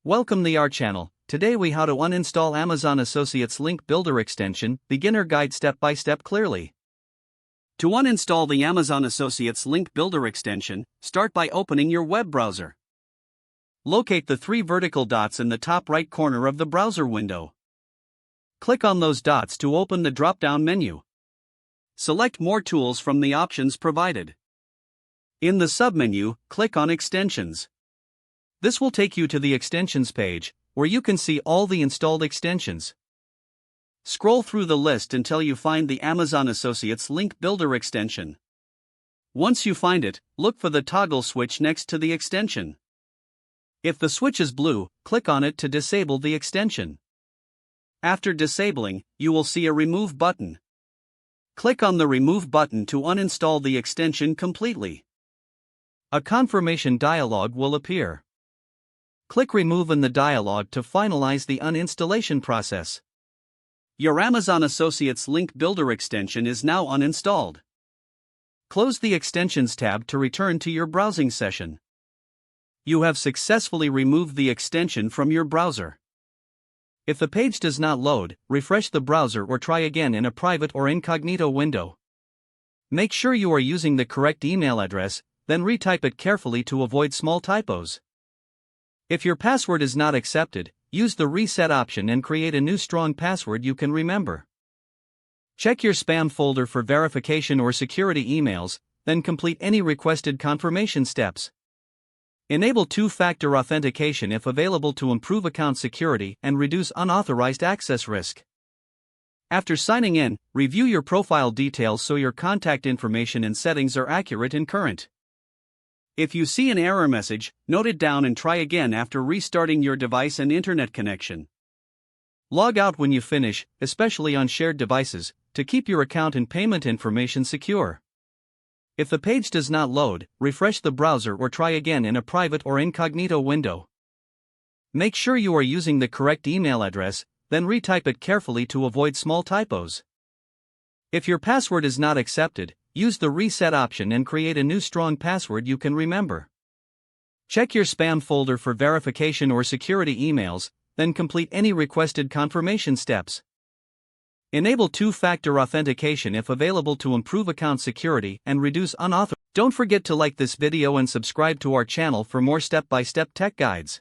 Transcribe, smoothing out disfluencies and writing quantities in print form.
Welcome to our channel. Today we how to uninstall Amazon Associates Link Builder extension, beginner guide step by step clearly. To uninstall the Amazon Associates Link Builder extension, start by opening your web browser. Locate the three vertical dots in the top right corner of the browser window. Click on those dots to open the drop-down menu. Select More Tools from the options provided. In the submenu, click on Extensions. This will take you to the Extensions page, where you can see all the installed extensions. Scroll through the list until you find the Amazon Associates Link Builder extension. Once you find it, look for the toggle switch next to the extension. If the switch is blue, click on it to disable the extension. After disabling, you will see a Remove button. Click on the Remove button to uninstall the extension completely. A confirmation dialog will appear. Click Remove in the dialog to finalize the uninstallation process. Your Amazon Associates Link Builder extension is now uninstalled. Close the Extensions tab to return to your browsing session. You have successfully removed the extension from your browser. If the page does not load, refresh the browser or try again in a private or incognito window. Make sure you are using the correct email address, then retype it carefully to avoid small typos. If your password is not accepted, use the reset option and create a new strong password you can remember. Check your spam folder for verification or security emails, then complete any requested confirmation steps. Enable two-factor authentication if available to improve account security and reduce unauthorized access risk. After signing in, review your profile details so your contact information and settings are accurate and current. If you see an error message, note it down and try again after restarting your device and internet connection. Log out when you finish, especially on shared devices, to keep your account and payment information secure. If the page does not load, refresh the browser or try again in a private or incognito window. Make sure you are using the correct email address, then retype it carefully to avoid small typos. If your password is not accepted, use the reset option and create a new strong password you can remember. Check your spam folder for verification or security emails, then complete any requested confirmation steps. Enable two-factor authentication if available to improve account security and reduce unauthorized. Don't forget to like this video and subscribe to our channel for more step-by-step tech guides.